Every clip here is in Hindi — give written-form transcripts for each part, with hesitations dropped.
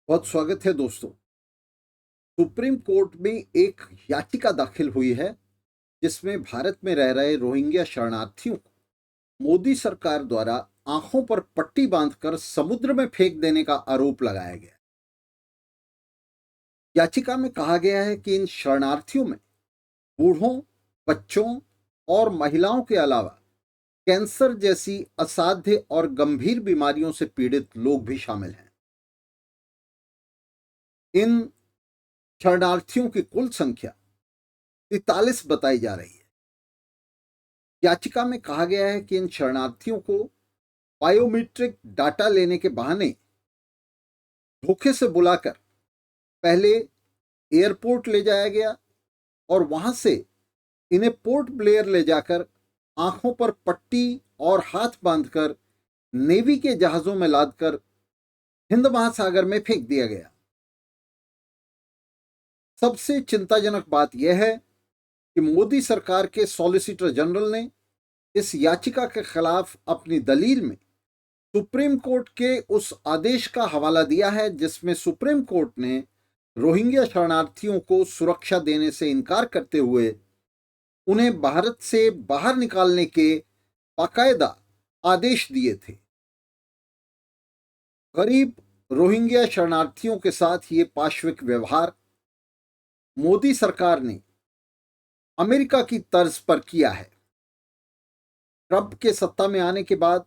बहुत स्वागत है दोस्तों। सुप्रीम कोर्ट में एक याचिका दाखिल हुई है जिसमें भारत में रह रहे रोहिंग्या शरणार्थियों को मोदी सरकार द्वारा आंखों पर पट्टी बांधकर समुद्र में फेंक देने का आरोप लगाया गया। याचिका में कहा गया है कि इन शरणार्थियों में बूढ़ों, बच्चों और महिलाओं के अलावा कैंसर जैसी असाध्य और गंभीर बीमारियों से पीड़ित लोग भी शामिल हैं। इन शरणार्थियों की कुल संख्या 43 बताई जा रही है। याचिका में कहा गया है कि इन शरणार्थियों को बायोमेट्रिक डाटा लेने के बहाने धोखे से बुलाकर पहले एयरपोर्ट ले जाया गया और वहां से इन्हें पोर्ट ब्लेयर ले जाकर आंखों पर पट्टी और हाथ बांधकर नेवी के जहाजों में लादकर हिंद महासागर में फेंक दिया गया। सबसे चिंताजनक बात यह है कि मोदी सरकार के सॉलिसिटर जनरल ने इस याचिका के खिलाफ अपनी दलील में सुप्रीम कोर्ट के उस आदेश का हवाला दिया है जिसमें सुप्रीम कोर्ट ने रोहिंग्या शरणार्थियों को सुरक्षा देने से इनकार करते हुए उन्हें भारत से बाहर निकालने के बाकायदा आदेश दिए थे। गरीब रोहिंग्या शरणार्थियों के साथ ये पाशविक व्यवहार मोदी सरकार ने अमेरिका की तर्ज पर किया है। ट्रंप के सत्ता में आने के बाद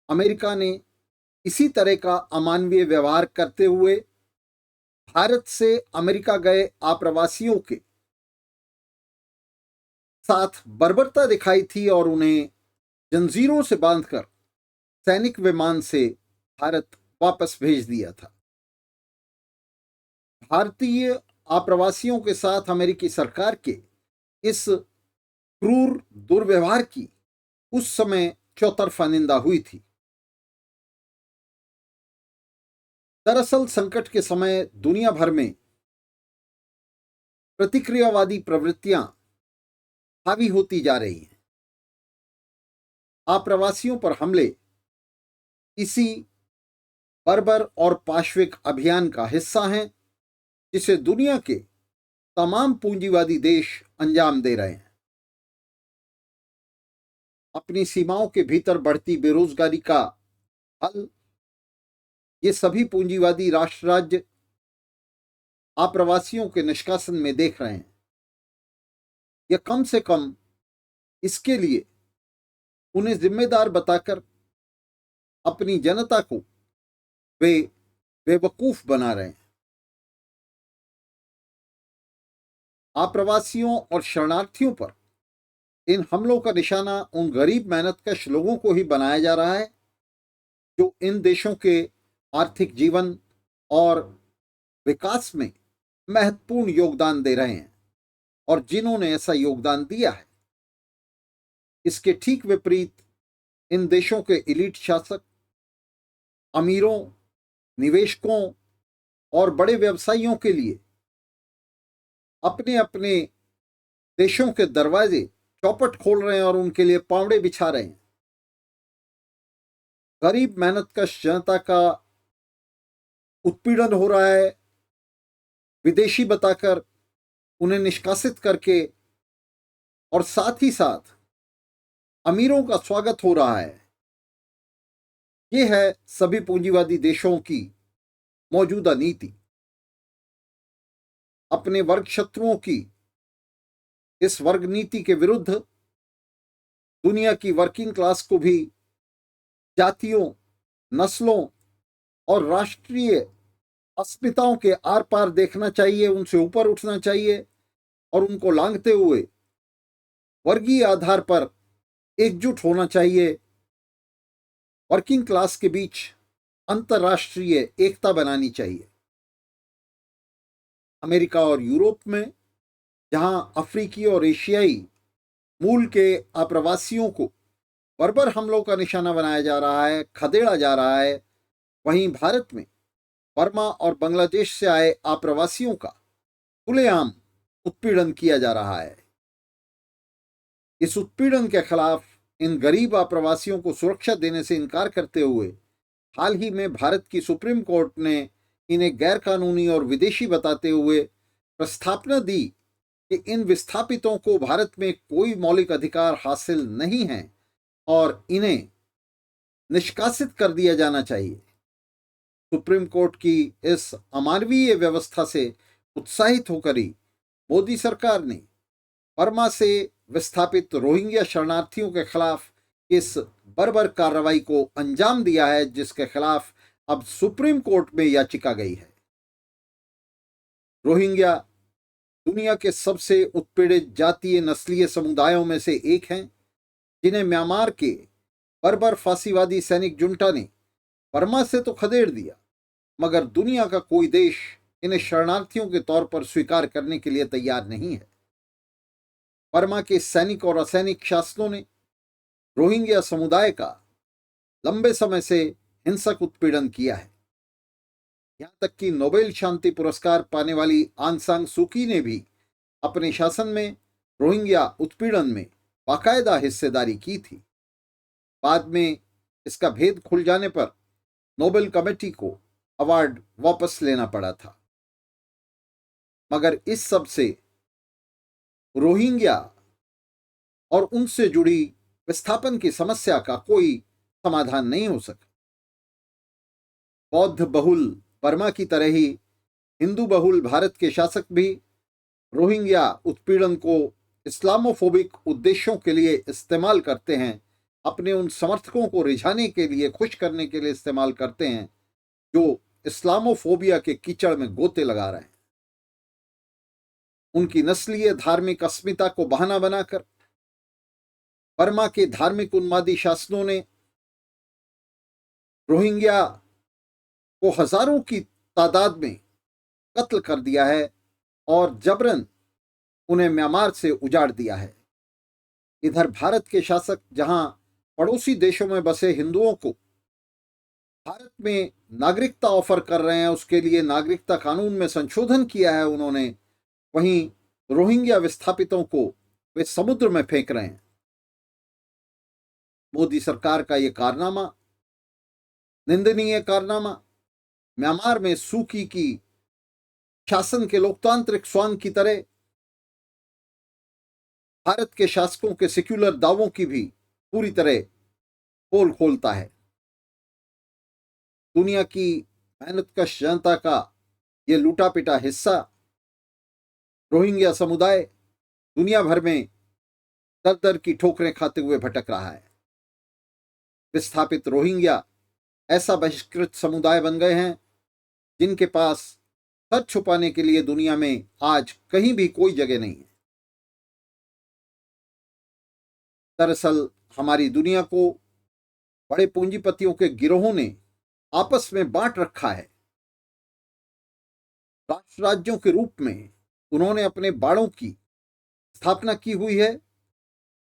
अमेरिका ने इसी तरह का अमानवीय व्यवहार करते हुए भारत से अमेरिका गए आप्रवासियों के साथ बर्बरता दिखाई थी और उन्हें जंजीरों से बांधकर सैनिक विमान से भारत वापस भेज दिया था। भारतीय आप्रवासियों के साथ अमेरिकी सरकार के इस क्रूर दुर्व्यवहार की उस समय चौतरफा निंदा हुई थी। दरअसल संकट के समय दुनिया भर में प्रतिक्रियावादी प्रवृत्तियां हावी होती जा रही हैं। आप्रवासियों पर हमले इसी बर्बर और पाशविक अभियान का हिस्सा हैं जिसे दुनिया के तमाम पूंजीवादी देश अंजाम दे रहे हैं। अपनी सीमाओं के भीतर बढ़ती बेरोजगारी का हल ये सभी पूंजीवादी राष्ट्र राज्य आप्रवासियों के निष्कासन में देख रहे हैं या कम से कम इसके लिए उन्हें जिम्मेदार बताकर अपनी जनता को वे बेवकूफ बना रहे हैं। आप्रवासियों और शरणार्थियों पर इन हमलों का निशाना उन गरीब मेहनतकश लोगों को ही बनाया जा रहा है जो इन देशों के आर्थिक जीवन और विकास में महत्वपूर्ण योगदान दे रहे हैं और जिन्होंने ऐसा योगदान दिया है। इसके ठीक विपरीत इन देशों के एलीट शासक अमीरों, निवेशकों और बड़े व्यवसायियों के लिए अपने अपने देशों के दरवाजे चौपट खोल रहे हैं और उनके लिए पावड़े बिछा रहे हैं। गरीब मेहनतकश जनता का उत्पीड़न हो रहा है, विदेशी बताकर उन्हें निष्कासित करके, और साथ ही साथ अमीरों का स्वागत हो रहा है। यह है सभी पूंजीवादी देशों की मौजूदा नीति। अपने वर्ग शत्रुओं की इस वर्ग नीति के विरुद्ध दुनिया की वर्किंग क्लास को भी जातियों, नस्लों और राष्ट्रीय अस्मिताओं के आर पार देखना चाहिए, उनसे ऊपर उठना चाहिए और उनको लांघते हुए वर्गीय आधार पर एकजुट होना चाहिए। वर्किंग क्लास के बीच अंतर्राष्ट्रीय एकता बनानी चाहिए। अमेरिका और यूरोप में जहां अफ्रीकी और एशियाई मूल के आप्रवासियों को बर्बर हमलों का निशाना बनाया जा रहा है, खदेड़ा जा रहा है, वहीं भारत में बर्मा और बांग्लादेश से आए आप्रवासियों का खुलेआम उत्पीड़न किया जा रहा है। इस उत्पीड़न के खिलाफ इन गरीब आप्रवासियों को सुरक्षा देने से इनकार करते हुए हाल ही में भारत की सुप्रीम कोर्ट ने इन्हें गैरकानूनी और विदेशी बताते हुए प्रस्तावना दी कि इन विस्थापितों को भारत में कोई मौलिक अधिकार हासिल नहीं है और इन्हें निष्कासित कर दिया जाना चाहिए। सुप्रीम कोर्ट की इस अमानवीय व्यवस्था से उत्साहित होकर ही मोदी सरकार ने बर्मा से विस्थापित रोहिंग्या शरणार्थियों के खिलाफ इस बर्बर कार्रवाई को अंजाम दिया है, जिसके खिलाफ अब सुप्रीम कोर्ट में याचिका गई है। रोहिंग्या दुनिया के सबसे उत्पीड़ित जातीय नस्लीय समुदायों में से एक हैं, जिन्हें म्यांमार के बर्बर फांसीवादी सैनिक जुंटा ने बर्मा से तो खदेड़ दिया, मगर दुनिया का कोई देश इन्हें शरणार्थियों के तौर पर स्वीकार करने के लिए तैयार नहीं है। बर्मा के सैनिक और असैनिक शासकों ने रोहिंग्या समुदाय का लंबे समय से हिंसक उत्पीड़न किया है। यहां तक कि नोबेल शांति पुरस्कार पाने वाली आंग सान सूकी ने भी अपने शासन में रोहिंग्या उत्पीड़न में बाकायदा हिस्सेदारी की थी। बाद में इसका भेद खुल जाने पर नोबेल कमेटी को अवार्ड वापस लेना पड़ा था, मगर इस सब से रोहिंग्या और उनसे जुड़ी विस्थापन की समस्या का कोई समाधान नहीं हो सका। बौद्ध बहुल बर्मा की तरह ही हिंदू बहुल भारत के शासक भी रोहिंग्या उत्पीड़न को इस्लामोफोबिक उद्देश्यों के लिए इस्तेमाल करते हैं, अपने उन समर्थकों को रिझाने के लिए, खुश करने के लिए इस्तेमाल करते हैं जो इस्लामोफोबिया के कीचड़ में गोते लगा रहे हैं। उनकी नस्लीय धार्मिक अस्मिता को बहाना बनाकर बर्मा के धार्मिक उन्मादी शासकों ने रोहिंग्या को हजारों की तादाद में कत्ल कर दिया है और जबरन उन्हें म्यांमार से उजाड़ दिया है। इधर भारत के शासक जहां पड़ोसी देशों में बसे हिंदुओं को भारत में नागरिकता ऑफर कर रहे हैं, उसके लिए नागरिकता कानून में संशोधन किया है उन्होंने, वहीं रोहिंग्या विस्थापितों को वे समुद्र में फेंक रहे हैं। मोदी सरकार का यह कारनामा, निंदनीय कारनामा, म्यांमार में सूकी की शासन के लोकतांत्रिक स्वांग की तरह भारत के शासकों के सेक्युलर दावों की भी पूरी तरह पोल खोलता है। दुनिया की मेहनतकश जनता का यह लूटा पिटा हिस्सा रोहिंग्या समुदाय दुनिया भर में दर दर की ठोकरें खाते हुए भटक रहा है। विस्थापित रोहिंग्या ऐसा बहिष्कृत समुदाय बन गए हैं जिनके पास सर छुपाने के लिए दुनिया में आज कहीं भी कोई जगह नहीं है। दरअसल हमारी दुनिया को बड़े पूंजीपतियों के गिरोहों ने आपस में बांट रखा है। राष्ट्र राज्यों के रूप में उन्होंने अपने बाड़ों की स्थापना की हुई है,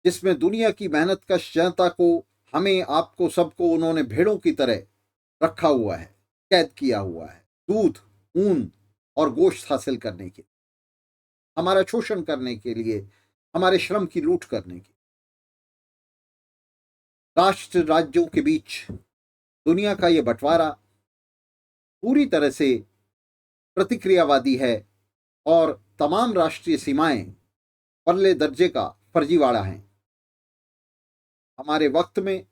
जिसमें दुनिया की मेहनतकश जनता को, हमें, आपको, सबको उन्होंने भेड़ों की तरह रखा हुआ है, कैद किया हुआ है, दूध, ऊन और गोश्त हासिल करने के लिए, हमारा शोषण करने के लिए, हमारे श्रम की लूट करने के लिए। राष्ट्र राज्यों के बीच दुनिया का यह बंटवारा पूरी तरह से प्रतिक्रियावादी है और तमाम राष्ट्रीय सीमाएं परले दर्जे का फर्जीवाड़ा हैं। हमारे वक्त में,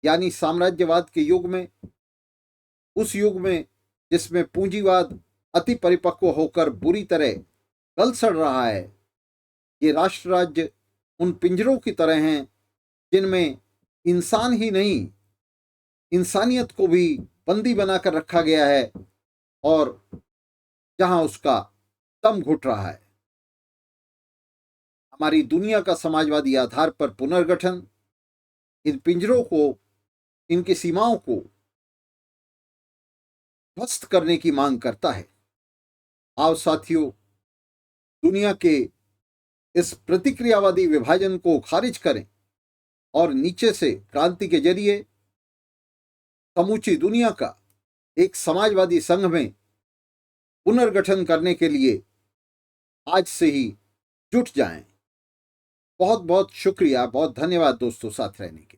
यानी साम्राज्यवाद के युग में, उस युग में जिसमें पूंजीवाद अति परिपक्व होकर बुरी तरह गल सड़ रहा है, ये राष्ट्र राज्य उन पिंजरों की तरह हैं जिनमें इंसान ही नहीं, इंसानियत को भी बंदी बनाकर रखा गया है और जहां उसका दम घुट रहा है। हमारी दुनिया का समाजवादी आधार पर पुनर्गठन इन पिंजरों को, इनकी सीमाओं को ध्वस्त करने की मांग करता है। आओ साथियों, दुनिया के इस प्रतिक्रियावादी विभाजन को खारिज करें और नीचे से क्रांति के जरिए समूची दुनिया का एक समाजवादी संघ में पुनर्गठन करने के लिए आज से ही जुट जाएं। बहुत बहुत शुक्रिया, बहुत धन्यवाद दोस्तों साथ रहने के।